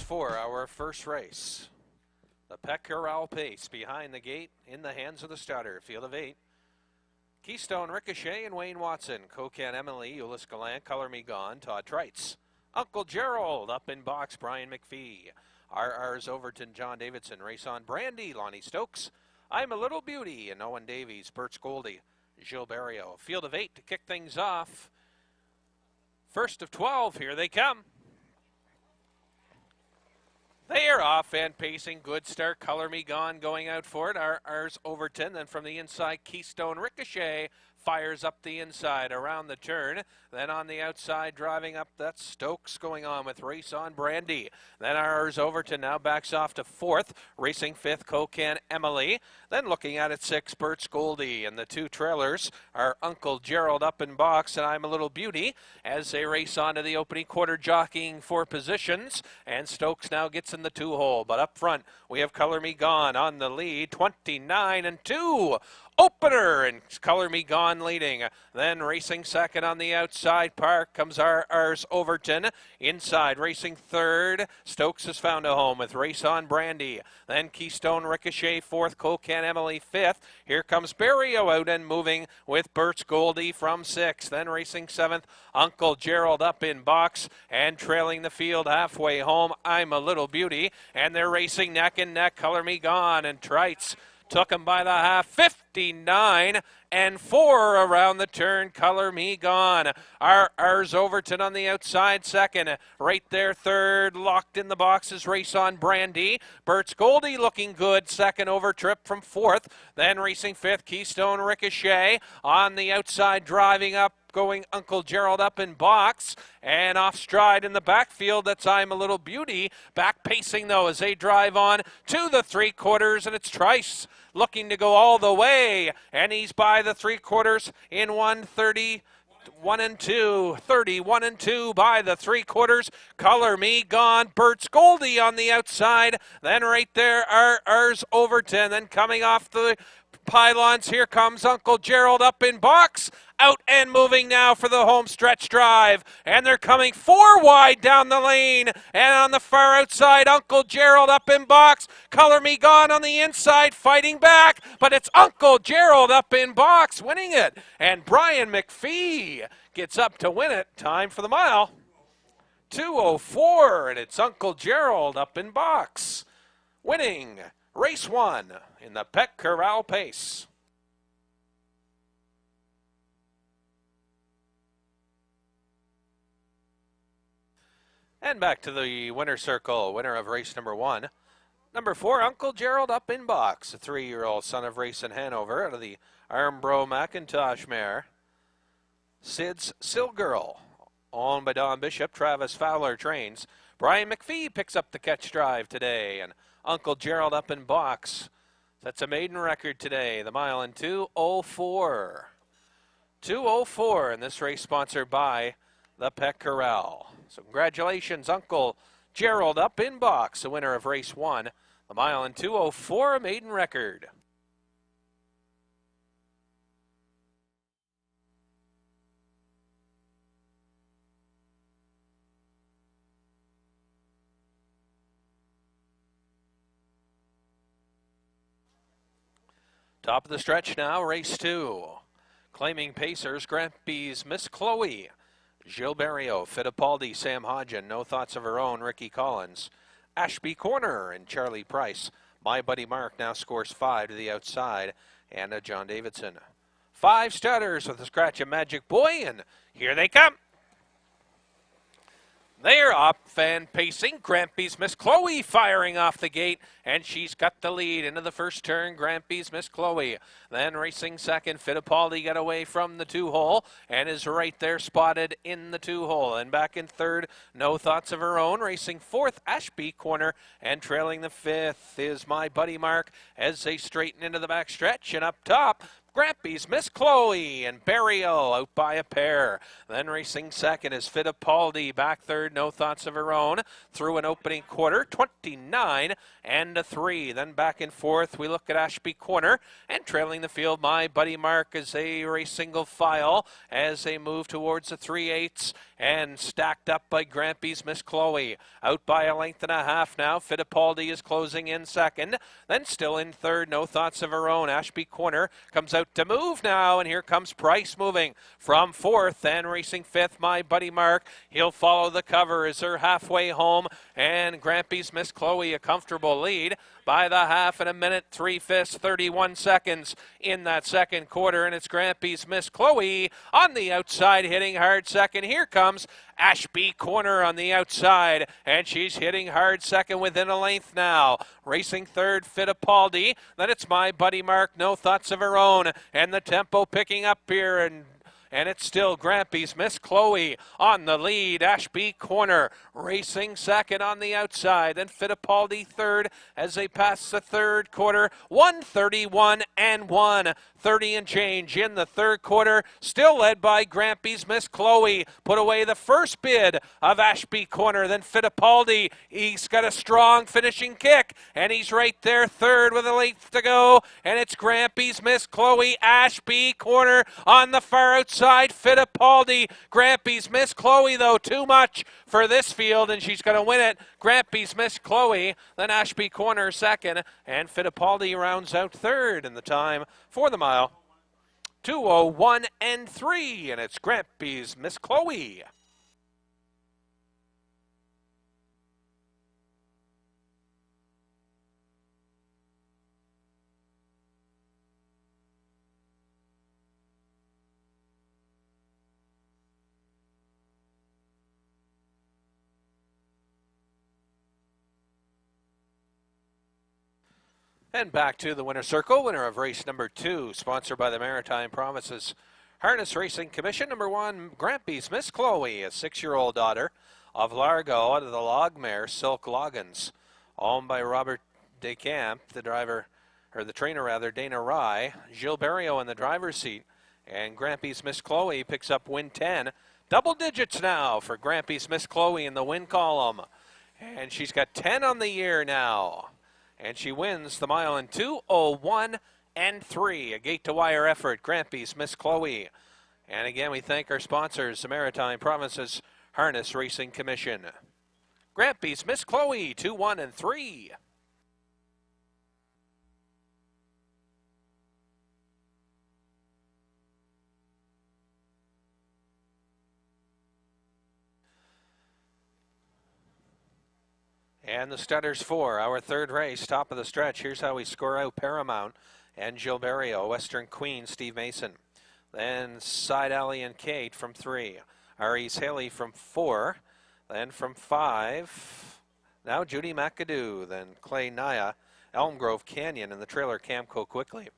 $1 for our first race. The Pet Corral Pace behind the gate in the hands of the starter. Field of 8. Keystone Ricochet and Wayne Watson. Cocan Emily, Ulyss Gallant, Color Me Gone, Todd Trites. Uncle Gerald up in box, Brian McPhee. RR's Overton, John Davidson. Race on Brandy, Lonnie Stokes. I'm a Little Beauty, and Owen Davies, Bert Goldie, Gilles Barrio. Field of 8 to kick things off. First of 12, here they come. They are off and pacing. Good start. Color Me Gone going out for it. RR's Overton. Then from the inside, Keystone Ricochet fires up the inside around the turn. Then on the outside, driving up, that's Stokes going on with Race on Brandy. Then RR's Overton now backs off to 4th. Racing 5th, Cocan Emily. Then looking at it, 6, Bert Goldie. And the 2 trailers are Uncle Gerald up in box and I'm a Little Beauty as they race on to the opening quarter, jockeying for positions. And Stokes now gets in the 2-hole. But up front, we have Color Me Gone on the lead, 29-2. Opener, and Color Me Gone leading. Then racing second on the outside park comes RR's Overton. Inside racing third, Stokes has found a home with Race on Brandy. Then Keystone Ricochet 4th, Cocan Emily 5th. Here comes Barrio out and moving with Bert Goldie from 6th. Then racing 7th, Uncle Gerald up in box and trailing the field halfway home, I'm a Little Beauty. And they're racing neck and neck, Color Me Gone and Trites took him by the half, 59-4 around the turn, Color Me Gone. RR's Overton on the outside second. Right there third, locked in the boxes, Race on Brandy. Bert Goldie looking good, second over trip from 4th. Then racing 5th, Keystone Ricochet. On the outside, driving up, going Uncle Gerald up in box, and off stride in the backfield, that's I'm a Little Beauty. Back pacing though as they drive on to the 3/4, and it's Trice looking to go all the way, and he's by the 3/4 in 1:31-2, 31-2 by the 3/4. Color Me Gone, Bert Goldie on the outside, then right there RR's Overton, then coming off the pylons, here comes Uncle Gerald up in box, out and moving now for the home stretch drive, and they're coming 4 wide down the lane, and on the far outside, Uncle Gerald up in box, Color Me Gone on the inside, fighting back, but it's Uncle Gerald up in box, winning it, and Brian McPhee gets up to win it. Time for the mile, 2:04, and it's Uncle Gerald up in box, winning Race 1 in the Pet Corral Pace. And back to the winner's circle, winner of race number 1. Number 4, Uncle Gerald up in box, a 3-year-old son of Race in Hanover out of the Armbro Macintosh mare. Sid's Sill Girl, owned by Don Bishop. Travis Fowler trains. Brian McPhee picks up the catch drive today, and Uncle Gerald up in box. That's a maiden record today. The mile in 2:04. 2:04, and this race sponsored by the Pet Corral. So congratulations, Uncle Gerald up in box, the winner of race 1. The mile in 2:04, a maiden record. Top of the stretch now, race 2. Claiming pacers, Grampys, Miss Chloe, Gilles Barrio, Fittipaldi, Sam Hodgen, No Thoughts of Her Own, Ricky Collins, Ashby Corner, and Charlie Price. My Buddy Mark now scores 5 to the outside, and John Davidson. 5 starters with a scratch of Magic Boy, and here they come. They're up and pacing. Grampys, Miss Chloe firing off the gate, and she's got the lead into the first turn. Grampys, Miss Chloe. Then racing second, Fittipaldi got away from the 2-hole and is right there spotted in the 2-hole. And back in third, No Thoughts of Her Own. Racing 4th, Ashby Corner, and trailing the 5th is My Buddy Mark as they straighten into the back stretch. And up top, Grampys, Miss Chloe, and Barrio out by a pair. Then racing second is Fittipaldi. Back third, No Thoughts of Her Own. Through an opening quarter, 29-3. Then back in fourth, we look at Ashby Corner. And trailing the field, My Buddy Mark as they race single file as they move towards the 3/8. and stacked up by Grampys Miss Chloe. Out by a length and a half now. Fittipaldi is closing in second. Then still in third, No Thoughts of Her Own. Ashby Corner comes out to move now, and here comes Price moving from fourth and racing fifth. My Buddy Mark, he'll follow the cover as they're halfway home, and Grampys Miss Chloe a comfortable lead by the half and a minute, 3/5, 31 seconds in that second quarter, and it's Grampys Miss Chloe on the outside hitting hard second. Here comes Ashby Corner on the outside, and she's hitting hard second within a length now. Racing third, Fittipaldi. Then it's My Buddy Mark, No Thoughts of Her Own, and the tempo picking up here, and it's still Grampys Miss Chloe on the lead. Ashby Corner racing second on the outside. Then Fittipaldi third as they pass the third quarter. 1:31 and 1. 30 and change in the third quarter. Still led by Grampys Miss Chloe. Put away the first bid of Ashby Corner. Then Fittipaldi. He's got a strong finishing kick, and he's right there third with a length to go. And it's Grampys Miss Chloe. Ashby Corner on the far outside. Fittipaldi. Grampys Miss Chloe, though, too much for this field, and she's going to win it. Grampys Miss Chloe. Then Ashby Corner second, and Fittipaldi rounds out third in the time for the mile. 2:01 and 3, and it's Grampys Miss Chloe. And back to the winner's circle, winner of race number 2, sponsored by the Maritime Provinces Harness Racing Commission. Number 1, Grampys Miss Chloe, a 6-year-old daughter of Largo out of the log mare Silk Loggins, owned by Robert Descamps, the trainer rather, Dana Rye. Gilles Barrio in the driver's seat, and Grampys Miss Chloe picks up win 10. Double digits now for Grampys Miss Chloe in the win column, and she's got 10 on the year now. And she wins the mile in 2:01 and 3. A gate-to-wire effort, Grampys Miss Chloe. And again, we thank our sponsors, the Maritime Provinces Harness Racing Commission. Grampys Miss Chloe, 2-1 and 3. And the stutters for our third race, top of the stretch. Here's how we score out Paramount and Gilberto. Western Queen, Steve Mason. Then Side Alley and Kate from 3. Aries Haley from 4. Then from 5, now Judy McAdoo. Then Clay Naya, Elm Grove Canyon, and the trailer Camco Quickly.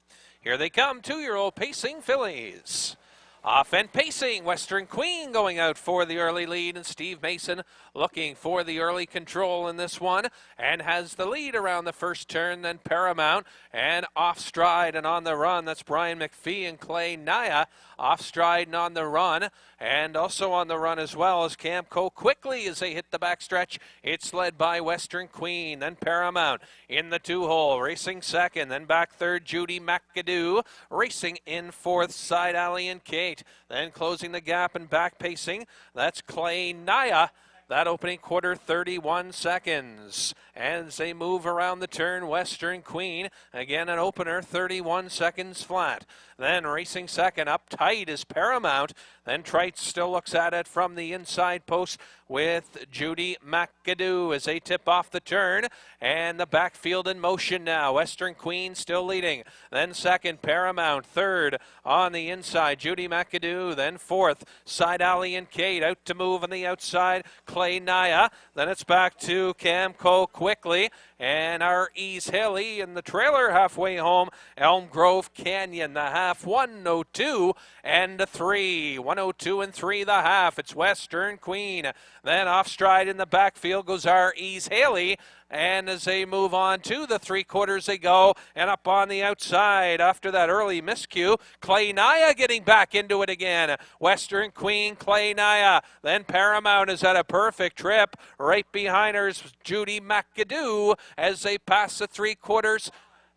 Here they come, 2-year-old pacing fillies. Off and pacing, Western Queen going out for the early lead, and Steve Mason looking for the early control in this one, and has the lead around the first turn. Then Paramount, and off stride and on the run, that's Brian McPhee and Clay Naya, off stride and on the run, and also on the run as well as Camco Quickly as they hit the backstretch. It's led by Western Queen, then Paramount in the 2-hole, racing second, then back third, Judy McAdoo, racing in fourth, Side Alley and Kate, then closing the gap and back pacing, that's Clay Naya. That opening quarter, 31 seconds. As they move around the turn, Western Queen, again an opener, 31 seconds flat. Then racing second, up tight is Paramount. Then Trites still looks at it from the inside post with Judy McAdoo as they tip off the turn. And the backfield in motion now. Western Queen still leading. Then second, Paramount. Third on the inside, Judy McAdoo. Then fourth, Side Alley and Kate. Out to move on the outside, Clay Naya. Then it's back to Camco Quickly. And our Ease Haley in the trailer halfway home. Elm Grove Canyon, the half, 1:02 and a 3. 1:02 and 3 the half. It's Western Queen. Then off stride in the backfield goes our Ease Haley. And as they move on to the 3/4 they go, and up on the outside after that early miscue, Clay Naya getting back into it again. Western Queen, Clay Naya. Then Paramount is at a perfect trip. Right behind her is Judy McAdoo as they pass the 3/4.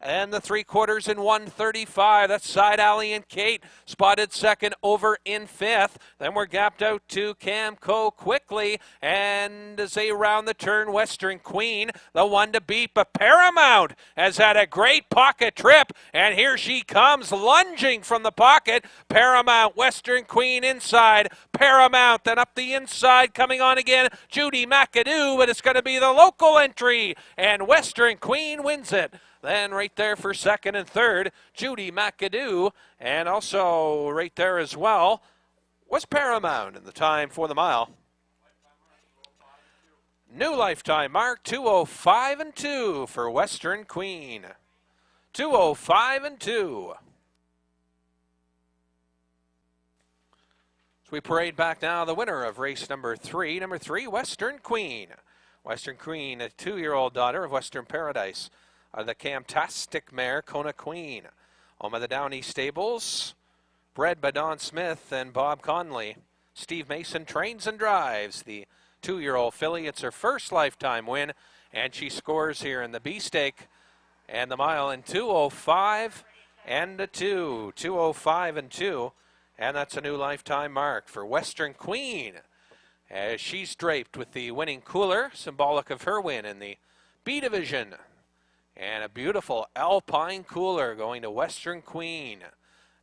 And the 3/4 in 1:35. That's Side Alley and Kate. Spotted second, over in fifth. Then we're gapped out to Camco quickly. And as they round the turn, Western Queen, the one to beat. But Paramount has had a great pocket trip. And here she comes, lunging from the pocket. Paramount, Western Queen inside. Paramount, then up the inside, coming on again. Judy McAdoo, but it's going to be the local entry. And Western Queen wins it. Then right there for second and third, Judy McAdoo. And also right there as well was Paramount in the time for the mile. New lifetime mark, 2:05 and 2 for Western Queen. 2:05 and 2. So we parade back now the winner of race number 3. Number 3, Western Queen. Western Queen, a 2-year-old daughter of Western Paradise. The Camtastic mare, Kona Queen. Home of the Downey Stables. Bred by Don Smith and Bob Conley. Steve Mason trains and drives the 2-year-old filly. It's her first lifetime win, and she scores here in the B-Stake and the mile in 2:05 and a 2. 2:05 and 2, and that's a new lifetime mark for Western Queen, as she's draped with the winning cooler, symbolic of her win in the B division. And a beautiful Alpine cooler going to Western Queen.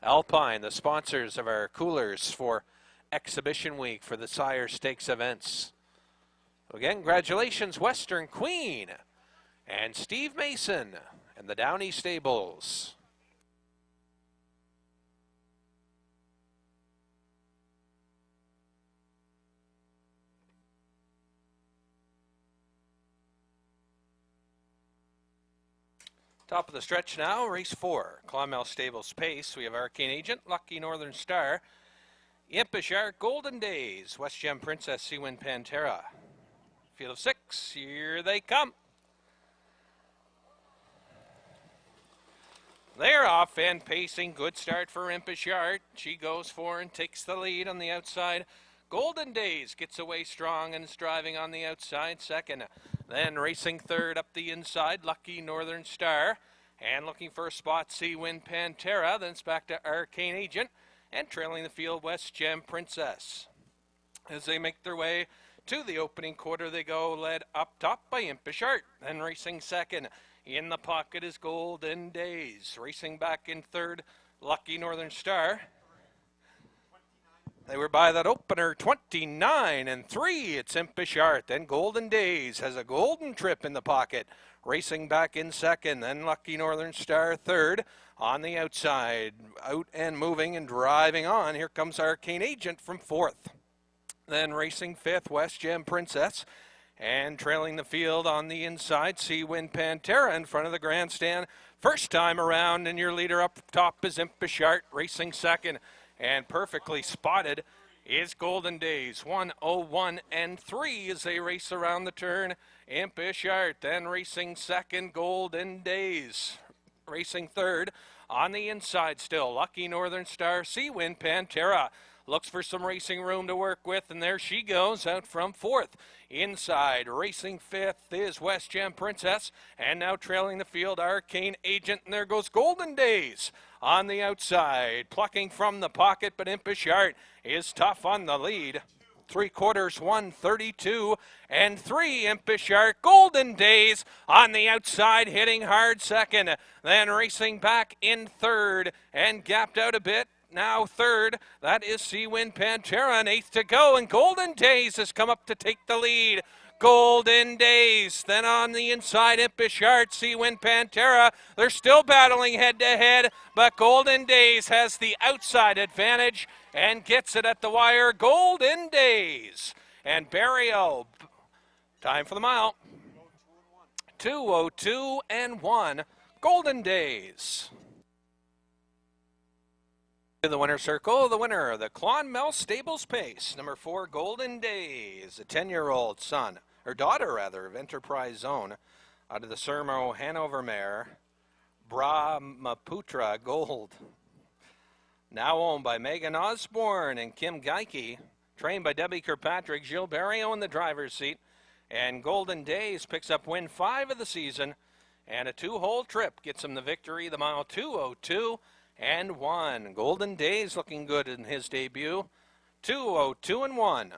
Alpine, the sponsors of our coolers for Exhibition Week for the Sire Stakes events. Again, congratulations, Western Queen and Steve Mason and the Downey Stables. Top of the stretch now, race 4, Clonmel Stables Pace. We have Arcane Agent, Lucky Northern Star, Impish Art, Golden Days, West Gem Princess, Seawind Pantera. Field of 6, here they come. They're off and pacing. Good start for Impish Art. She goes for and takes the lead on the outside. Golden Days gets away strong and is driving on the outside second. Then racing third up the inside, Lucky Northern Star. And looking for a spot, Seawind Pantera. Then it's back to Arcane Agent. And trailing the field, West Gem Princess. As they make their way to the opening quarter, they go led up top by Impish Art. Then racing second. In the pocket is Golden Days. Racing back in third, Lucky Northern Star. They were by that opener, 29 and 3. It's Impish Art. Then Golden Days has a golden trip in the pocket. Racing back in second. Then Lucky Northern Star third. On the outside, out and moving and driving on. Here comes Arcane Agent from fourth. Then racing fifth, West Gem Princess. And trailing the field on the inside, Seawind Pantera in front of the grandstand. First time around, and your leader up top is Impish Art, racing second. And perfectly spotted is Golden Days. 1:01 and 3 as they race around the turn. Impish Art, then racing second, Golden Days. Racing third, on the inside still, Lucky Northern Star, Seawind Pantera. Looks for some racing room to work with, and there she goes out from fourth. Inside, racing fifth is West Gem Princess, and now trailing the field, Arcane Agent, and there goes Golden Days on the outside, plucking from the pocket, but Impish Art is tough on the lead. 3/4, 1:32 and 3. Impish Art, Golden Days on the outside, hitting hard second. Then racing back in third and gapped out a bit. Now third, that is Seawind Pantera, and eighth to go, and Golden Days has come up to take the lead. Golden Days, then on the inside, Impish Art, Seawind Pantera. They're still battling head to head, but Golden Days has the outside advantage and gets it at the wire. Golden Days and Barrio. Time for the mile. 2:02 and 1. Golden Days. In the winner's circle, the winner of the Clonmel Stables Pace, number 4, Golden Days, a 10-year-old son, or daughter rather, of Enterprise Zone, out of the Sermo Hanover mare, Brahmaputra Gold. Now owned by Megan Osborne and Kim Geike, trained by Debbie Kirkpatrick, Gilles Barrio in the driver's seat, and Golden Days picks up win 5 of the season, And a 2-hole trip gets him the victory, the mile 2:02.1. Golden Days looking good in his debut, 2:02.1.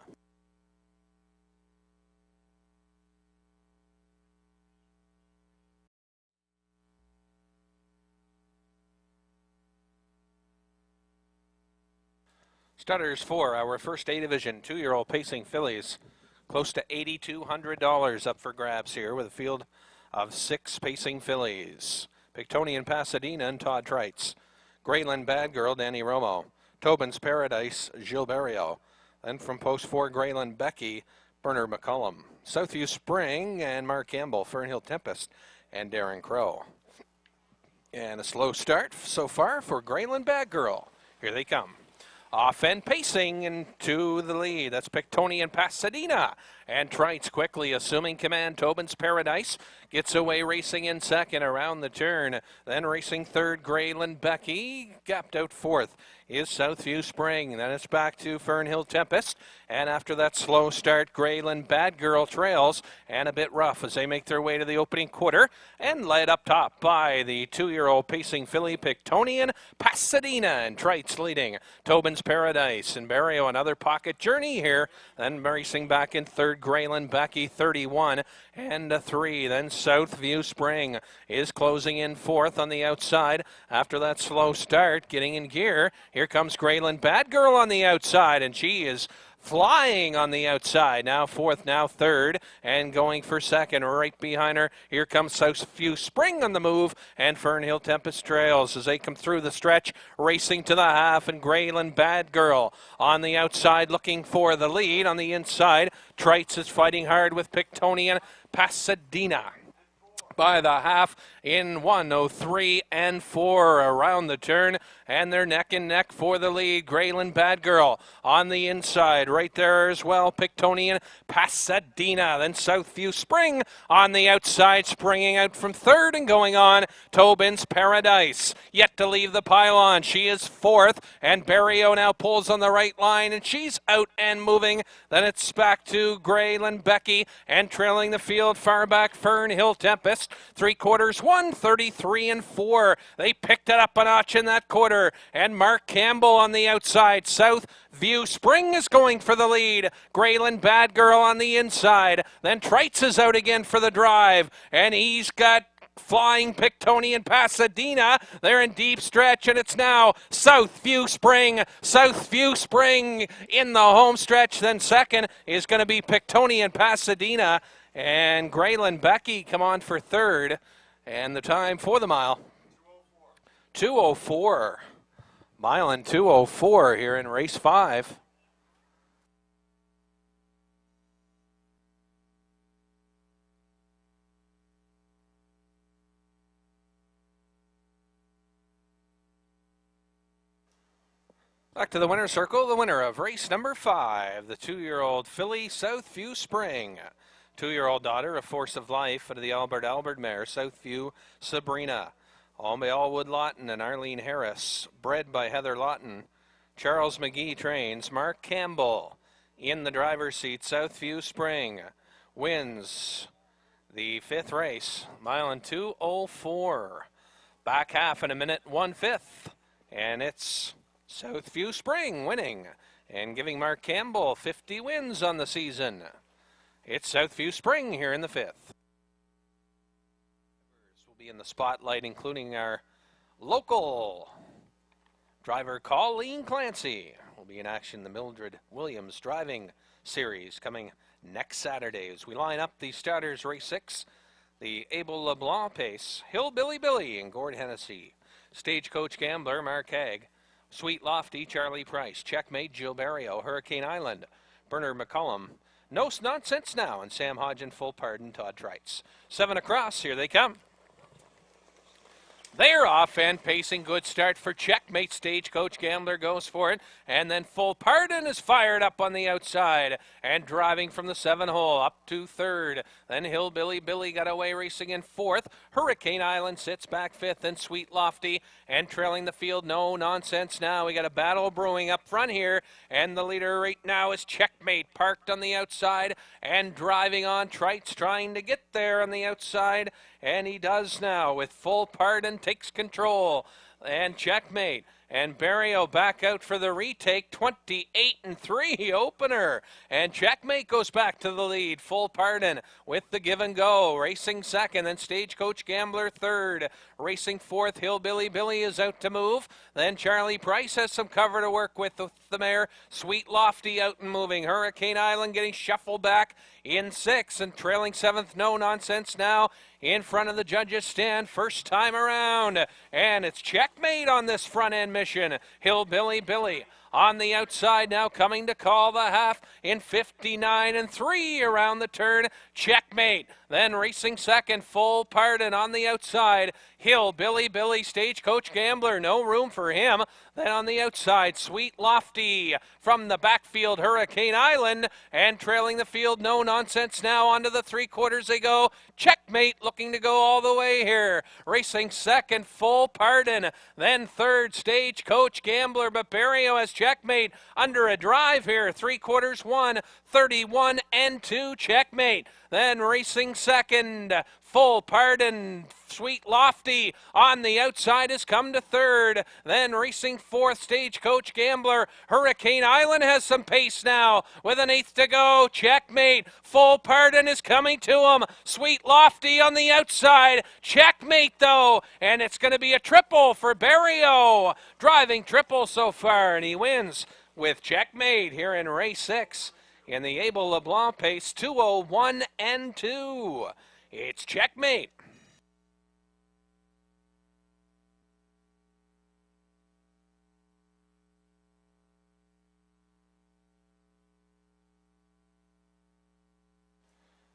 Stutters for our first A division, 2-year-old pacing fillies. Close to $8,200 up for grabs here with a field of 6 pacing fillies. Pictonian Pasadena and Todd Trites. Greyland Bad Girl, Danny Romo. Tobin's Paradise, Gilberto. Then from post 4, Greyland Becky, Bernard McCullum. Southview Spring and Mark Campbell, Fernhill Tempest, and Darren Crow. And a slow start so far for Greyland Bad Girl. Here they come. Off and pacing into the lead. That's Pictonian Pasadena. And Trites quickly assuming command. Tobin's Paradise gets away racing in second around the turn. Then racing third, Greyland Becky. Gapped out fourth is Southview Spring. Then it's back to Fernhill Tempest. And after that slow start, Greyland Bad Girl trails. And a bit rough as they make their way to the opening quarter. And led up top by the 2-year-old pacing filly, Pictonian Pasadena. And Trites leading. Tobin's Paradise and Barrio another pocket journey here. Then racing back in third, Greyland Becky 31 and a 3. Then Southview Spring is closing in fourth on the outside after that slow start, getting in gear. Here comes Greyland Bad Girl on the outside, and she is flying on the outside. Now fourth, now third, and going for second. Right behind her, here comes Southview Spring on the move, and Fernhill Tempest trails as they come through the stretch, racing to the half, and Greyland Bad Girl on the outside looking for the lead. On the inside, Trites is fighting hard with Pictonian Pasadena by the half in 1:03.4 around the turn, and they're neck and neck for the lead. Greyland Bad Girl on the inside, right there as well, Pictonian Pasadena. Then Southview Spring on the outside, springing out from third and going on. Tobin's Paradise yet to leave the pylon. She is fourth, and Barrio now pulls on the right line, and she's out and moving. Then it's back to Greyland Becky, and trailing the field far back, Fernhill Tempest. 3/4, 1:33.4. They picked it up a notch in that quarter. And Mark Campbell on the outside. Southview Spring is going for the lead. Greyland Bad Girl on the inside. Then Trites is out again for the drive. And he's got flying Pictonian Pasadena. They're in deep stretch, and it's now Southview Spring. Southview Spring in the home stretch. Then second is going to be Pictonian Pasadena. And Greyland Becky come on for third. And the time for the mile, 2:04. Mile and 2:04 here in race 5. Back to the winner's circle, the winner of race number 5, the 2-year-old filly Southview Spring. 2-year-old daughter, a force of life, out of the Albert mare, Southview Sabrina. Owned by Allwood Lawton and Arlene Harris. Bred by Heather Lawton. Charles McGee trains. Mark Campbell in the driver's seat. Southview Spring wins the 5th race. Mile and 2:04. Back half in a minute, 1/5. And it's Southview Spring winning and giving Mark Campbell 50 wins on the season. It's Southview Spring here in the 5th. We'll be in the spotlight, including our local driver, Colleen Clancy. Will be in action the Mildred Williams Driving Series coming next Saturday as we line up the starters. Race 6, the Abel LeBlanc pace, Hillbilly Billy and Gord Hennessy. Stagecoach Gambler, Mark Haig. Sweet Lofty, Charlie Price. Checkmate, Gilberto. Hurricane Island, Bernard McCullum. No Nonsense Now, and Sam Hodgin, Full Pardon, Todd Trites. 7 across, here they come. They're off and pacing. Good start for Checkmate. Stagecoach Gambler goes for it. And then Full Pardon is fired up on the outside. And driving from the 7-hole up to third. Then Hillbilly Billy got away racing in fourth. Hurricane Island sits back fifth. And Sweet Lofty. And trailing the field, No Nonsense Now. We got a battle brewing up front here. And the leader right now is Checkmate. Parked on the outside and driving on. Trites trying to get there on the outside. and he does now with full pardon, takes control, and checkmate. And Barrio back out for the retake, 28-3 opener. And checkmate goes back to the lead, full pardon with the give and go. Racing second, then Stagecoach Gambler third. Racing fourth, Hillbilly Billy is out to move. Then Charlie Price has some cover to work with the mare. Sweet Lofty out and moving. Hurricane Island getting shuffled back in sixth, and trailing seventh, No Nonsense now in front of the judges' stand first time around. And it's checkmate on this front end mission. Hillbilly Billy on the outside now, coming to call the half in 59-3 around the turn. Checkmate. Then racing second, full pardon on the outside. Hillbilly Billy, Stagecoach Gambler, no room for him. Then on the outside, Sweet Lofty from the backfield, Hurricane Island, and trailing the field, No Nonsense now onto the three-quarters they go. Checkmate looking to go all the way here. Racing second, full pardon. Then third, Stagecoach Gambler, but Barrio has checkmate under a drive here. Three-quarters one, 31-2, checkmate. Then racing second, full pardon, Sweet Lofty on the outside has come to third. Then racing fourth, Stagecoach Gambler. Hurricane Island has some pace now with an eighth to go. Checkmate. Full pardon is coming to him. Sweet Lofty on the outside. Checkmate though, and it's going to be a triple for Barrio. Driving triple so far, and he wins with checkmate here in race 6 in the Abel LeBlanc pace, 2:01-2. It's checkmate.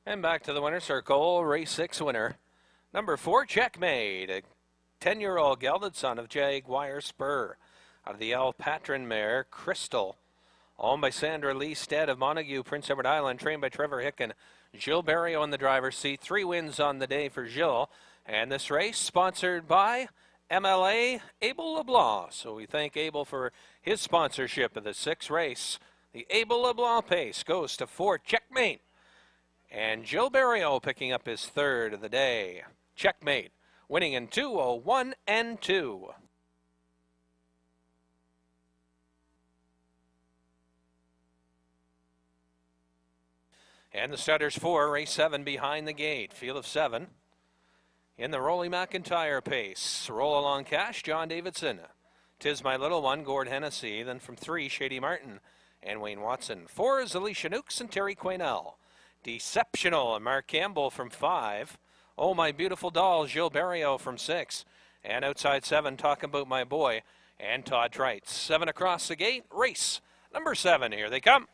And back to the winner's circle, race 6 winner, number 4, checkmate, a 10-year-old gelded son of Jaguar Spur, out of the El Patron mare, Crystal, owned by Sandra Lee Stead of Montague, Prince Edward Island, trained by Trevor Hicken. Gilles Barrio in the driver's seat. 3 wins on the day for Gilles. And this race sponsored by MLA Abel LeBlanc. So we thank Abel for his sponsorship of the 6th race. The Abel LeBlanc pace goes to 4, checkmate. And Gilles Barrio picking up his 3rd of the day. Checkmate, winning in 2:01-2. And the starters for race 7 behind the gate. Field of 7. In the Rolly McIntyre pace. Roll Along Cash, John Davidson. 'Tis My Little One, Gord Hennessy. Then from 3, Shady Martin and Wayne Watson. 4 is Alicia Nukes and Terry Quaynell. Deceptional and Mark Campbell from 5. Oh My Beautiful Doll, Gilles Barrio from 6. And outside 7, Talking About My Boy and Todd Trites. 7 across the gate. Race number 7. Here they come.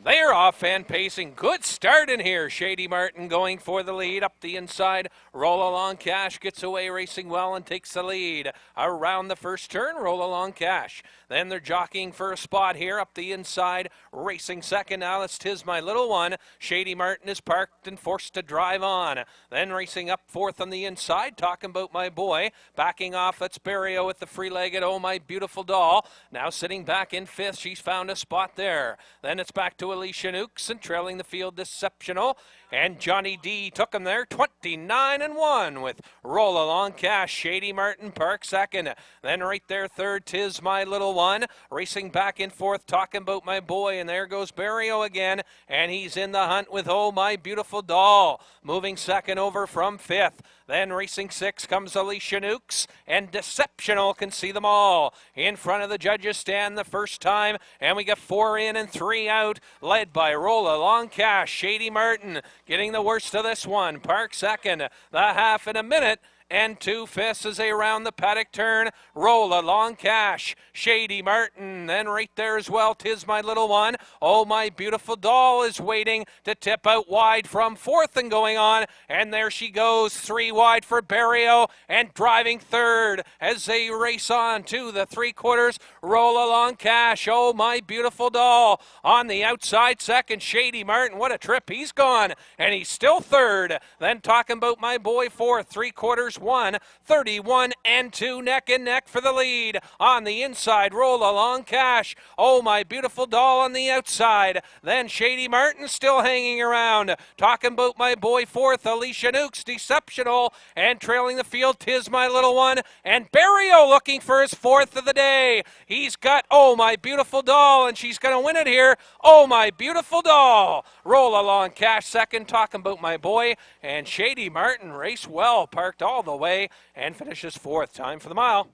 They're off and pacing. Good start in here. Shady Martin going for the lead up the inside. Roll Along Cash gets away racing well and takes the lead. Around the first turn, Roll Along Cash. Then they're jockeying for a spot here up the inside. Racing second now, it's 'Tis My Little One. Shady Martin is parked and forced to drive on. Then racing up fourth on the inside, Talking About My Boy. Backing off, that's Barrio with the free-legged Oh My Beautiful Doll. Now sitting back in 5th, she's found a spot there. Then it's back to Alicia Nukes and trailing the field, Deceptional. And Johnny D took him there, 29-1 with Roll Along Cash. Shady Martin Park second. Then right there third, 'Tis My Little One. Racing back in 4th, Talking About My Boy. And there goes Barrio again. And he's in the hunt with Oh My Beautiful Doll. Moving second over from 5th. Then racing 6 comes Alicia Nukes. And Deceptional can see them all. In front of the judges stand the first time. And we get 4 in and 3 out. Led by Roll Along Cash. Shady Martin getting the worst of this one. Park second. The half in a minute. And 2/5 as they round the paddock turn. Roll Along Cash. Shady Martin. Then right there as well, 'Tis My Little One. Oh My Beautiful Doll is waiting to tip out wide from 4th and going on. And there she goes. 3 wide for Barrio. And driving 3rd as they race on to the 3/4. Roll Along Cash. Oh My Beautiful Doll. On the outside second, Shady Martin. What a trip. He's gone. And he's still 3rd. Then Talking About My Boy 4th. 3/4 1:31 and 2 neck and neck for the lead. On the inside, Roll Along Cash. Oh, My Beautiful Doll on the outside. Then Shady Martin still hanging around. Talking about My Boy fourth, Alicia Nukes, Deceptional, and trailing the field, Tis My Little One. And Barrio looking for his fourth of the day. He's got Oh, My Beautiful Doll, and she's going to win it here. Oh, My Beautiful Doll. Roll Along Cash second, Talking About My Boy, and Shady Martin race well, parked all the way, and finishes fourth. Time for the mile.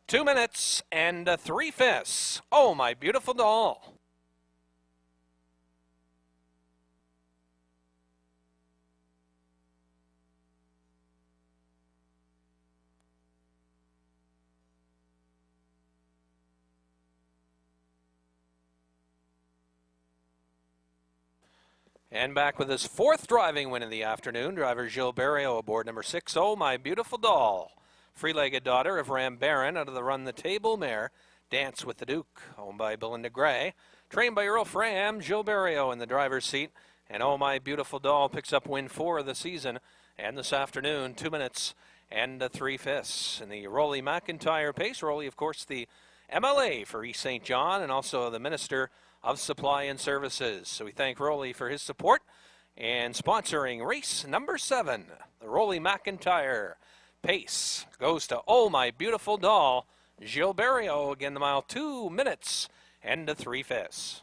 2 minutes and 3/5. Oh, My Beautiful Doll. And back with his fourth driving win of the afternoon, driver Gilles Barrio aboard number 6, Oh, My Beautiful Doll. Free-legged daughter of Ram Barron out of the Run the Table mare, Dance with the Duke, owned by Belinda Gray. Trained by Earl Fram, Gilles Barrio in the driver's seat. And Oh, My Beautiful Doll picks up win 4 of the season. And this afternoon, 2 minutes and 3/5. In the Rolly McIntyre pace, Rolly, of course, the MLA for East St. John and also the Minister of Supply and Services. So we thank Rolly for his support and sponsoring race number 7. The Rolly McIntyre pace goes to Oh, My Beautiful Doll. Gilles Barrio, again the mile, 2 minutes and 3/5.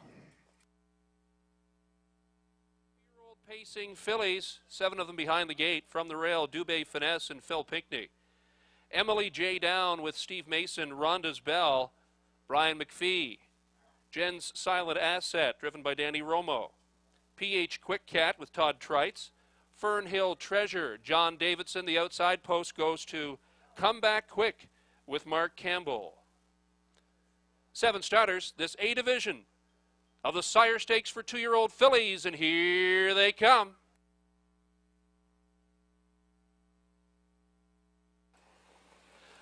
Pacing fillies, 7 of them behind the gate. From the rail, Dubé Finesse and Phil Pinckney. Emily J. Down with Steve Mason, Rhondas Belle, Brian McPhee. Jen's Silent Asset, driven by Danny Romo. PH Quick Cat with Todd Trites. Fernhill Treasure, John Davidson. The outside post goes to Come Back Quick with Mark Campbell. 7 starters, this A division of the Sire Stakes for 2-year-old fillies, and here they come.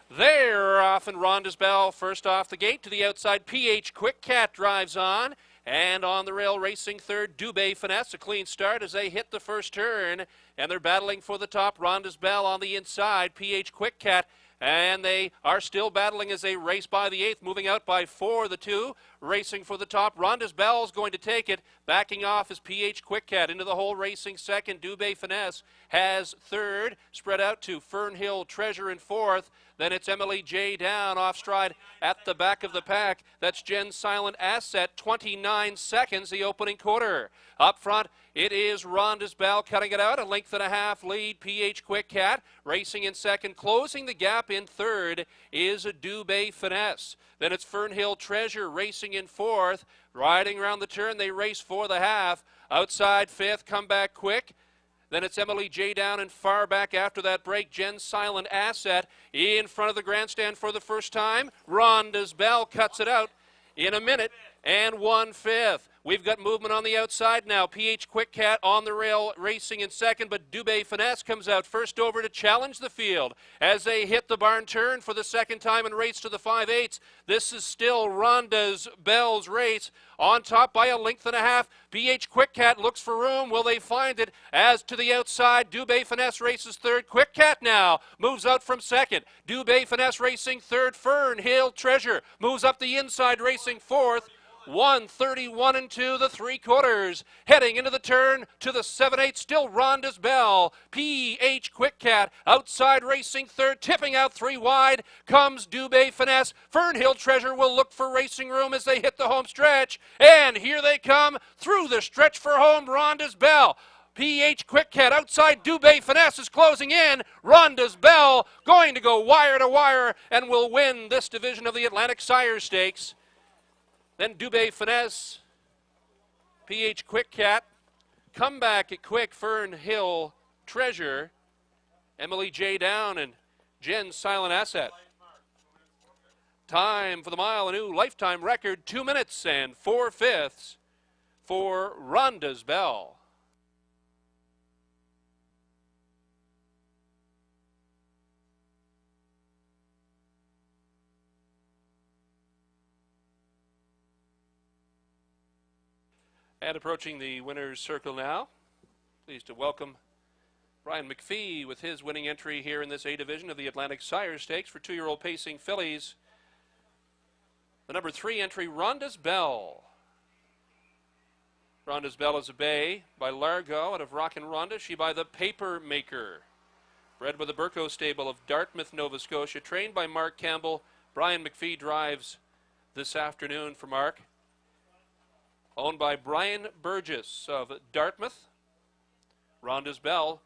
They're off, and Rhondas Belle first off the gate to the outside. PH Quick Cat drives on, and on the rail racing third, Dubé Finesse. A clean start as they hit the first turn, and they're battling for the top. Rhondas Belle on the inside, PH Quick Cat, and they are still battling as they race by the 8th, moving out by 4, the 2, racing for the top. Rhondas Belle's going to take it. Backing off is PH Quick Cat into the hole, racing second. Dubé Finesse has third, spread out to Fernhill Treasure in fourth. Then it's Emily J. Down off stride at the back of the pack. That's Jen's Silent Asset, 29 seconds, the opening quarter. Up front, it is Rhondas Belle cutting it out, a length and a half lead. PH Quick Cat racing in second. Closing the gap in third is a Dubé Finesse. Then it's Fernhill Treasure racing in fourth. Riding around the turn, they race for the half. Outside fifth, Come Back Quick. Then it's Emily J. Down and far back after that break. Jen's Silent Asset in front of the grandstand for the first time. Rhondas Belle cuts it out in a minute and 1/5. We've got movement on the outside now. PH Quick Cat on the rail racing in second, but Dubé Finesse comes out first over to challenge the field as they hit the barn turn for the second time and race to the 5/8. This is still Rhondas Belle's race. On top by a length and a half. PH Quick Cat looks for room. Will they find it? As to the outside, Dubé Finesse races third. Quick Cat now moves out from second. Dubé Finesse racing third. Fernhill Treasure moves up the inside, racing fourth. 1:31 and 2, the 3/4. Heading into the turn to the 7/8, still Rhondas Belle. PH Quick Cat outside racing third, tipping out 3 wide. Comes Dubé Finesse. Fernhill Treasure will look for racing room as they hit the home stretch. And here they come through the stretch for home, Rhondas Belle. PH Quick Cat outside. Dubé Finesse is closing in. Rhondas Belle going to go wire to wire and will win this division of the Atlantic Sire Stakes. Then Dubé Finesse, PH Quick Cat, Come Back at Quick, Fernhill Treasure, Emily J. Down, and Jen's Silent Asset. Time for the mile, a new lifetime record, 2 minutes and 4/5 for Rhondas Belle. And approaching the winner's circle now, pleased to welcome Brian McPhee with his winning entry here in this A division of the Atlantic Sire Stakes for 2-year-old pacing fillies. The number 3 entry, Rhondas Belle. Rhondas Belle is a bay by Largo out of Rockin' Rhonda. She by the Paper Maker. Bred by the Burko stable of Dartmouth, Nova Scotia. Trained by Mark Campbell. Brian McPhee drives this afternoon for Mark. Owned by Brian Burgess of Dartmouth. Rhondas Belle,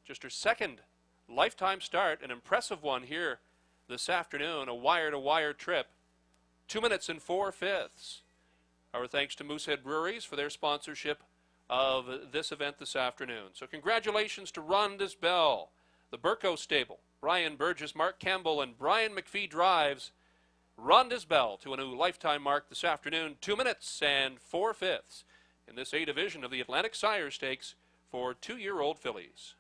just her second lifetime start, an impressive one here this afternoon, a wire-to-wire trip. 2 minutes and 4/5. Our thanks to Moosehead Breweries for their sponsorship of this event this afternoon. So congratulations to Rhondas Belle, the Burko stable, Brian Burgess, Mark Campbell, and Brian McPhee drives Rhondas Belle to a new lifetime mark this afternoon. 2 minutes and 4/5 in this A division of the Atlantic Sire Stakes for 2-year-old fillies.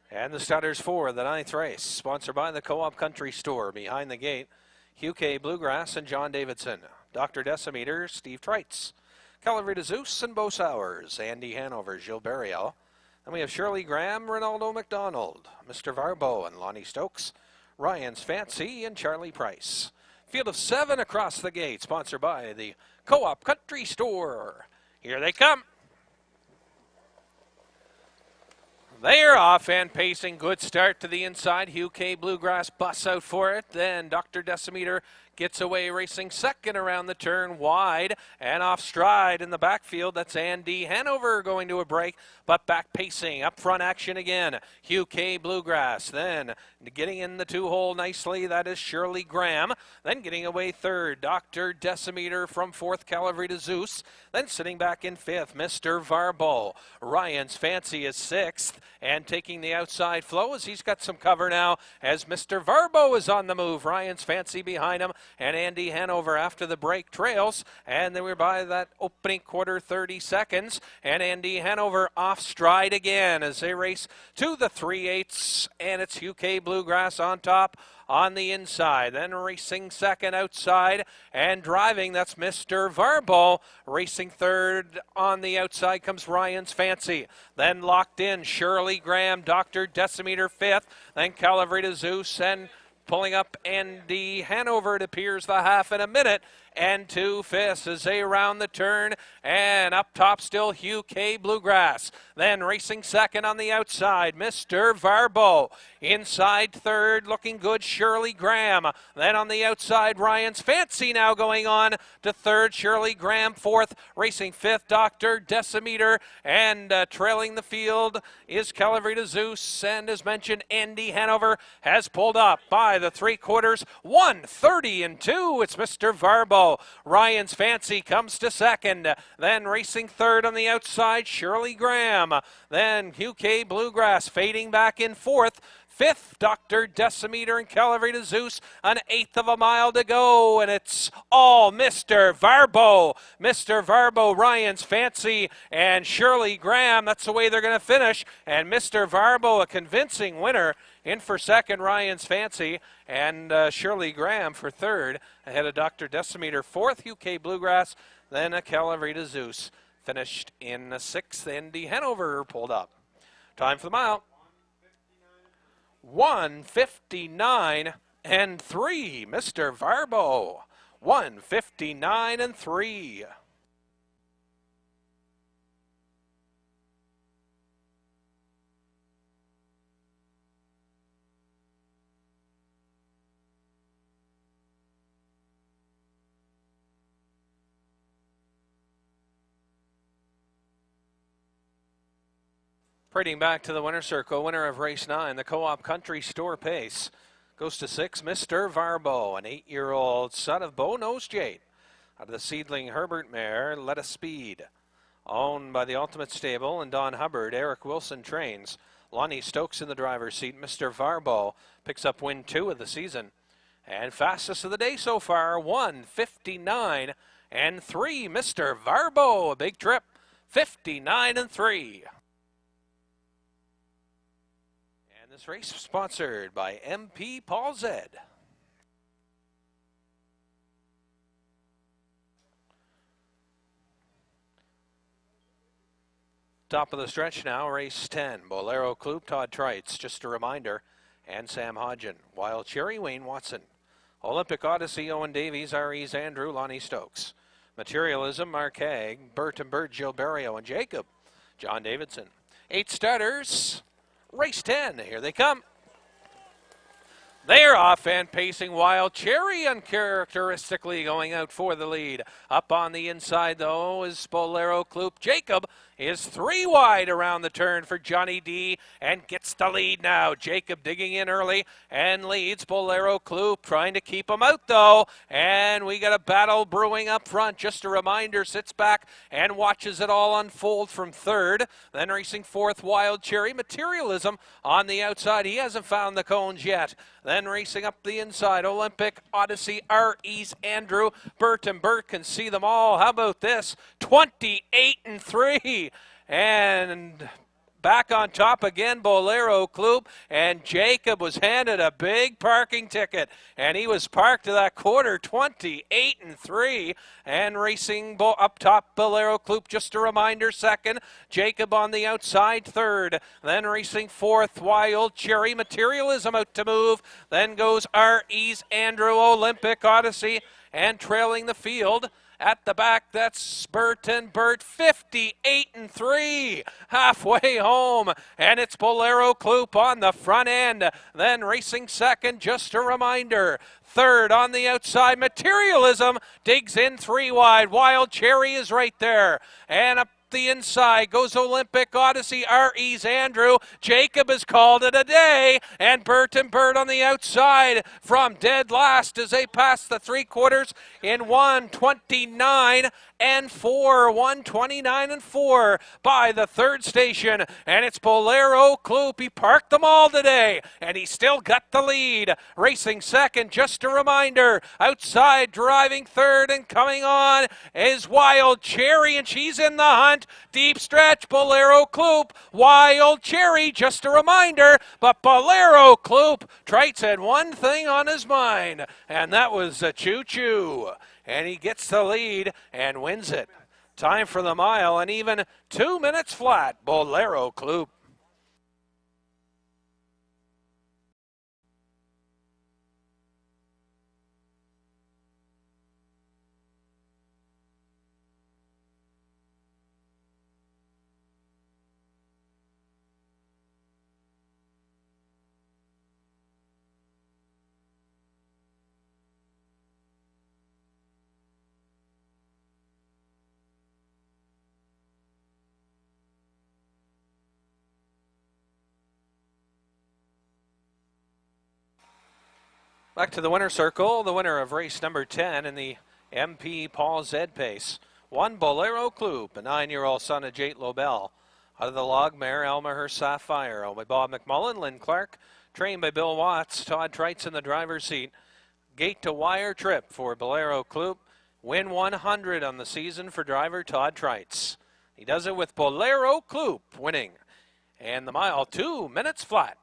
And the starters for the 9th race, sponsored by the Co-op Country Store. Behind the gate, Hugh K. Bluegrass and John Davidson. Dr. Decimeter, Steve Treitz. Calavera Zeus and Bo Sowers. Andy Hanover, Gilles Burial. Then we have Shirley Graham, Ronaldo McDonald, Mr. Varbo and Lonnie Stokes. Ryan's Fancy and Charlie Price. Field of 7 across the gate, sponsored by the Co-op Country Store. Here they come. They're off and pacing. Good start to the inside. Hugh K. Bluegrass busts out for it. Then Dr. Decimeter gets away, racing second around the turn, wide and off stride in the backfield. That's Andy Hanover going to a break, but back pacing. Up front action again. Hugh K. Bluegrass. Then getting in the 2-hole nicely, that is Shirley Graham. Then getting away third, Dr. Decimeter from 4th, Calavera Zeus. Then sitting back in 5th, Mr. Varbo. Ryan's Fancy is 6th, and taking the outside flow as he's got some cover now as Mr. Varbo is on the move. Ryan's Fancy behind him, and Andy Hanover after the break trails, and then we're by that opening quarter 30 seconds, and Andy Hanover off stride again as they race to the 3/8, and it's Hugh K. Bluegrass on top on the inside. Then racing second outside and driving, that's Mr. Varbo. Racing third on the outside comes Ryan's Fancy. Then locked in Shirley Graham, Dr. Decimeter 5th, then Calavera Zeus, and pulling up Andy Hanover, it appears the half in a minute and 2/5 as they round the turn, and up top still Hugh K. Bluegrass. Then racing second on the outside, Mr. Varbo. Inside third, looking good, Shirley Graham. Then on the outside, Ryan's Fancy now going on to third, Shirley Graham 4th, racing 5th, Dr. Decimeter, and trailing the field is Calavera Zeus, and as mentioned, Andy Hanover has pulled up by the 3/4, 1:30 and 2. It's Mr. Varbo. Ryan's Fancy comes to second. Then racing third on the outside, Shirley Graham. Then Hugh K. Bluegrass fading back in 4th. 5th, Dr. Decimeter and Calavera Zeus, an 1/8 of a mile to go, and it's all Mr. Varbo. Mr. Varbo, Ryan's Fancy, and Shirley Graham. That's the way they're going to finish, and Mr. Varbo, a convincing winner. In for second, Ryan's Fancy, and Shirley Graham for third, ahead of Dr. Decimeter. 4th, Hugh K. Bluegrass, then a Calavera Zeus. Finished in 6th, Andy Hanover pulled up. Time for the mile. 1:59 and 3, Mr. Varbo. 1:59 and 3. Parading back to the winner's circle, winner of race 9, the Co-op Country Store pace. Goes to 6, Mr. Varbo, an 8-year-old son of Bo Nosegate. Out of the seedling Herbert mare, Let Us Speed. Owned by the Ultimate Stable and Don Hubbard, Eric Wilson trains. Lonnie Stokes in the driver's seat. Mr. Varbo picks up win 2 of the season. And fastest of the day so far, 1:59 and 3, Mr. Varbo. A big trip, 59 and 3. This race sponsored by MP Paul Zed. Top of the stretch now, race 10. Bolero Kloop, Todd Trites, just a reminder, and Sam Hodgen. Wild Cherry, Wayne Watson. Olympic Odyssey, Owen Davies, R.E.'s Andrew, Lonnie Stokes. Materialism, Mark Haig, Bert and Bert, Jill Barrio, and Jacob, John Davidson. 8 starters, race 10. Here they come. They're off and pacing. Wild Cherry uncharacteristically going out for the lead. Up on the inside, though, is Bolero Kloop. Jacob is 3 wide around the turn for Johnny D and gets the lead now. Jacob digging in early and leads Bolero Kloop, trying to keep him out, though. And we got a battle brewing up front. Just a reminder, sits back and watches it all unfold from third. Then racing fourth, Wild Cherry. Materialism on the outside. He hasn't found the cones yet. Then racing up the inside, Olympic Odyssey, R.E.'s Andrew. Bert and Bert can see them all. How about this? 28-3. And back on top again, Bolero Kloop, and Jacob was handed a big parking ticket, and he was parked to that quarter, 28-3, and racing up top, Bolero Kloop, just a reminder, second, Jacob on the outside, third, then racing fourth, Wild Cherry, Materialism out to move, then goes R.E.'s Andrew, Olympic Odyssey, and trailing the field. At the back, that's Bert and Bert, 58-3, halfway home, and it's Bolero Kloop on the front end. Then racing second, just a reminder. Third on the outside, Materialism digs in 3 wide. Wild Cherry is right there, and up the inside goes Olympic Odyssey, R.E.'s Andrew. Jacob has called it a day, and Bert and Bert on the outside from dead last as they pass the 3/4 in 1:29 and 4, 1:29 and 4 by the third station, and it's Bolero Kloop. He parked them all today, and he still got the lead. Racing second, just a reminder, outside driving third and coming on is Wild Cherry, and she's in the hunt. Deep stretch, Bolero Kloop, Wild Cherry, just a reminder, but Bolero Kloop, Trites had one thing on his mind, and that was a choo-choo. And he gets the lead and wins it. Time for the mile, and even 2 minutes flat, Bolero Kloop. Back to the winner's circle, the winner of race number 10 in the MP Paul Zed pace. 1 Bolero Kloop, a 9-year-old son of Jate Lobel. Out of the log mare, Elmer Sapphire, owned by Bob McMullen. Lynn Clark, trained by Bill Watts. Todd Trites in the driver's seat. Gate to wire trip for Bolero Kloop. Win 100 on the season for driver Todd Trites. He does it with Bolero Kloop winning. And the mile, 2 minutes flat.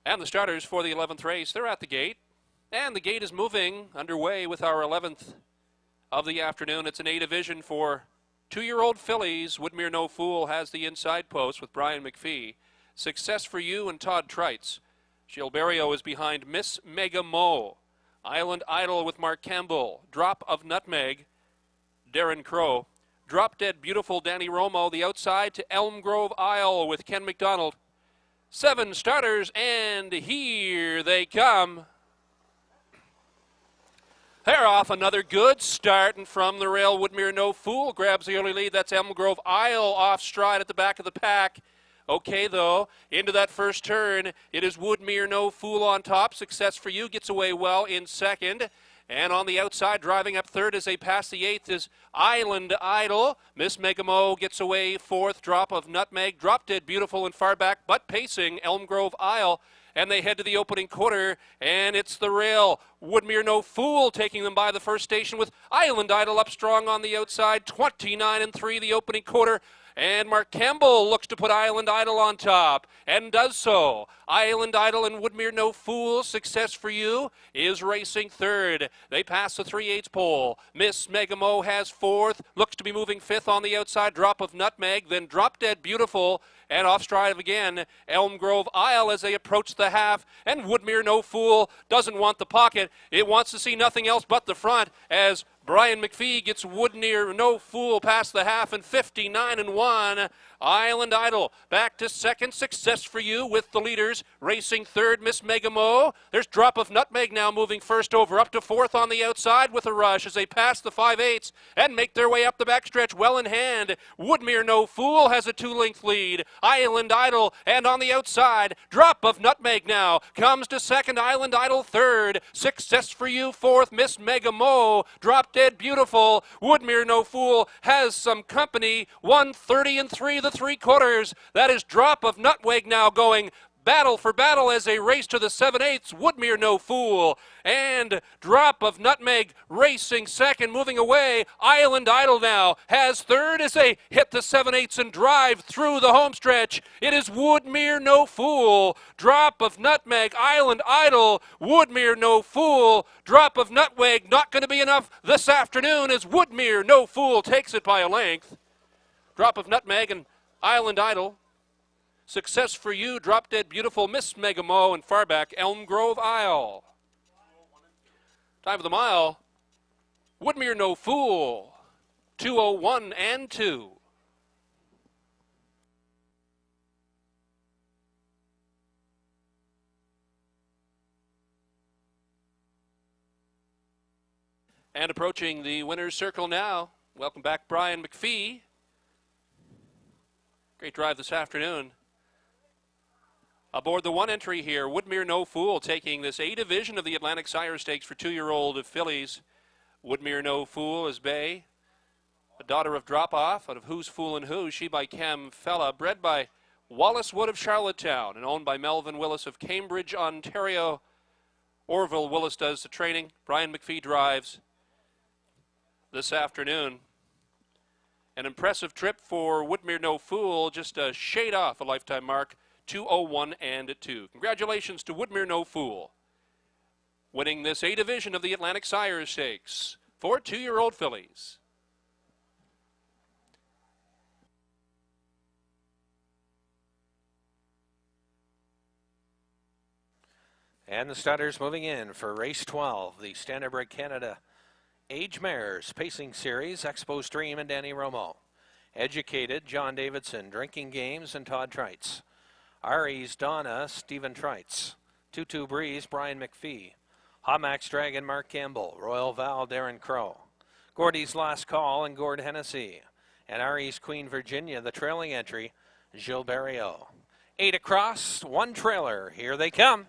And the starters for the 11th race, they're at the gate. And the gate is moving underway with our 11th of the afternoon. It's an A division for 2-year-old fillies. Woodmere No Fool has the inside post with Brian McPhee. Success for You and Todd Trites. Jill Barrio is behind Miss Mega Mo. Island Idol with Mark Campbell. Drop of Nutmeg, Darren Crow. Drop Dead Beautiful, Danny Romo. The outside to Elm Grove Isle with Ken McDonald. 7 starters, and here they come. They're off, another good start, and from the rail, Woodmere No Fool grabs the early lead. That's Elm Grove Isle off stride at the back of the pack. Okay, though, into that first turn, it is Woodmere No Fool on top. Success for You gets away well in second. And on the outside, driving up third as they pass the 8th is Island Idol. Miss Megamo gets away fourth. Drop of Nutmeg. Drop Dead Beautiful and far back, but pacing Elm Grove Isle. And they head to the opening quarter, and it's the rail. Woodmere No Fool taking them by the first station with Island Idol up strong on the outside. 29-3 the opening quarter. And Mark Campbell looks to put Island Idol on top, and does so. Island Idol and Woodmere No Fool, Success for You, is racing third. They pass the 3/8 pole. Miss Megamo has fourth, looks to be moving fifth on the outside. Drop of Nutmeg, then Drop Dead Beautiful, and off stride again, Elm Grove Isle as they approach the half, and Woodmere No Fool doesn't want the pocket. It wants to see nothing else but the front as Brian McPhee gets Woodmere No Fool past the half in 59-1. Island Idol back to second. Success for You with the leaders. Racing third, Miss Megamo. There's Drop of Nutmeg now moving first over, up to fourth on the outside with a rush as they pass the 5/8 and make their way up the backstretch well in hand. Woodmere No Fool has a 2-length lead. Island Idol, and on the outside, Drop of Nutmeg now comes to second. Island Idol third. Success for You fourth. Miss Megamo. Drop Dead Beautiful. Woodmere No Fool has some company. 1:30-3 the 3/4. That is Drop of Nutmeg now going battle for battle as they race to the 7/8. Woodmere No Fool and Drop of Nutmeg racing second, moving away. Island Idol now has third as they hit the 7/8 and drive through the home stretch. It is Woodmere No Fool, Drop of Nutmeg, Island Idol, Woodmere No Fool. Drop of Nutmeg not going to be enough this afternoon as Woodmere No Fool takes it by a length. Drop of Nutmeg and Island Idol. Success for You, Drop Dead Beautiful, Miss Megamo, and far back, Elm Grove Isle. Time for the mile, Woodmere No Fool, 2:01 and 2. And approaching the winner's circle now, welcome back Brian McPhee. Great drive this afternoon. Aboard the one entry here, Woodmere No Fool taking this A division of the Atlantic Sire Stakes for 2-year-old fillies. Woodmere No Fool is Bay, a daughter of Drop Off out of Who's Foolin' Who, she by Cam Fella, bred by Wallace Wood of Charlottetown and owned by Melvin Willis of Cambridge, Ontario. Orville Willis does the training. Brian McPhee drives this afternoon. An impressive trip for Woodmere No Fool, just a shade off a lifetime mark. 2:01 and 2. Congratulations to Woodmere No Fool, winning this A division of the Atlantic Sire Stakes for 2-year-old fillies. And the starters moving in for race 12, the Standardbred Canada Age Mares Pacing Series, Expo Stream and Danny Romo. Educated, John Davidson, Drinking Games, and Todd Treitz. Ari's Donna, Stephen Treitz. 2-2 Breeze, Brian McPhee. Hamax Dragon, Mark Campbell. Royal Val, Darren Crow. Gordy's Last Call, and Gord Hennessy. And Ari's Queen Virginia, the trailing entry, Gilles Barrio. 8 across, 1 trailer. Here they come.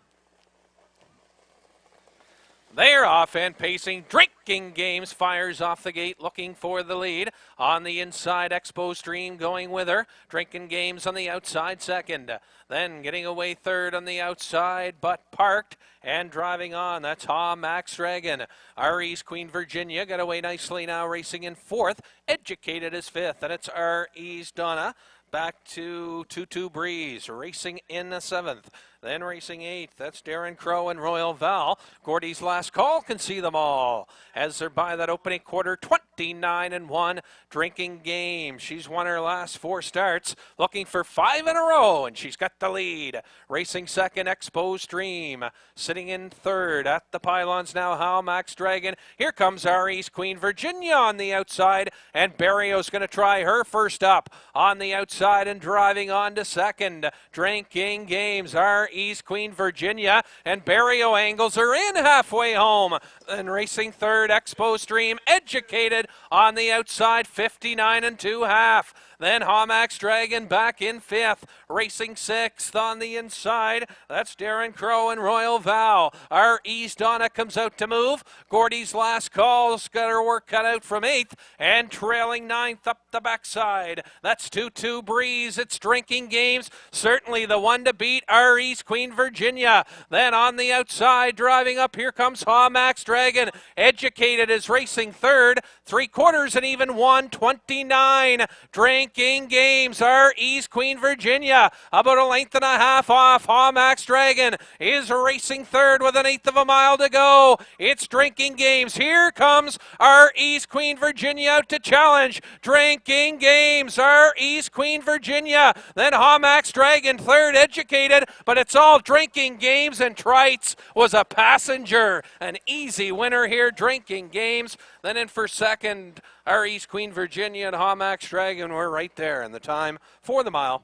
They're off and pacing. Drinking Games fires off the gate looking for the lead. On the inside, Expo Stream going with her. Drinking Games on the outside second. Then getting away third on the outside, but parked and driving on. That's Max Dragon. Ari's Queen Virginia got away nicely now, racing in fourth. Educated is fifth, and it's Ari's Donna. Back to 2-2 Breeze, racing in the seventh. Then racing eighth, that's Darren Crow and Royal Val. Gordy's Last Call can see them all as they're by that opening quarter, 29-1. Drinking Game, she's won her last 4 starts, looking for 5 in a row, and she's got the lead. Racing second, Expo Stream, sitting in third at the pylons now, Max Dragon. Here comes Ari's Queen Virginia on the outside, and Barrio's going to try her first up on the outside and driving on to second. Drinking Games, Ari's Queen Virginia, and Barrio angles her in halfway home. And racing third, Expo Stream, Educated on the outside, 59-2.5. Then Hamax Dragon back in fifth, racing sixth on the inside. That's Darren Crow and Royal Val. Our East Donna comes out to move. Gordy's Last Call's got her work cut out from eighth and trailing ninth up the backside. That's 2-2 Breeze. It's Drinking Games. Certainly the one to beat. Our East East Queen Virginia. Then on the outside, driving up, here comes Max Dragon. Educated is racing third. 3/4 and even 1:29. Drinking Games, our East Queen Virginia. About a length and a half off. Max Dragon is racing third with an eighth of a mile to go. It's Drinking Games. Here comes our East Queen Virginia out to challenge. Drinking Games, our East Queen Virginia. Then Max Dragon third, Educated, but it's all Drinking Games, and Trites was a passenger. An easy winner here, Drinking Games. Then in for second, our East Queen Virginia and Max Dragon were right there, and the time for the mile,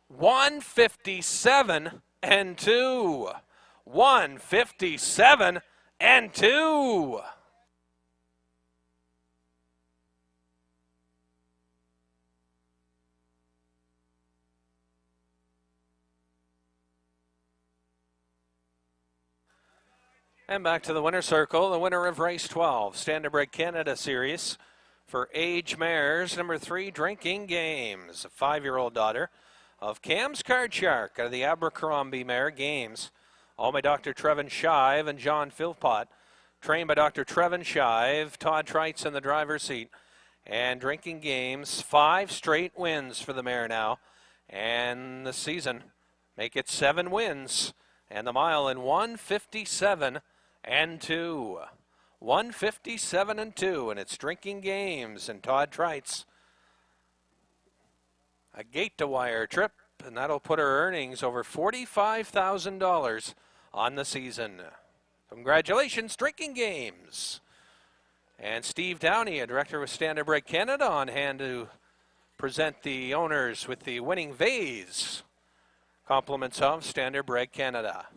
1:57 and 2. 1:57 and 2. And back to the winner's circle, the winner of race 12, Standardbred Canada Series for age mares, number 3, Drinking Games, a 5-year-old daughter of Cam's Card Shark out of the Abercrombie mare Games, all by Dr. Trevin Shive and John Philpott, trained by Dr. Trevin Shive, Todd Trites in the driver's seat. And Drinking Games, 5 straight wins for the mare now, and the season make it 7 wins, and the mile in 1:57 and 2. 1:57 and 2, and it's Drinking Games and Todd Trites. A gate-to-wire trip, and that'll put her earnings over $45,000 on the season. Congratulations, Drinking Games. And Steve Downey, a director with Standardbred Canada, on hand to present the owners with the winning vase. Compliments of Standardbred Canada.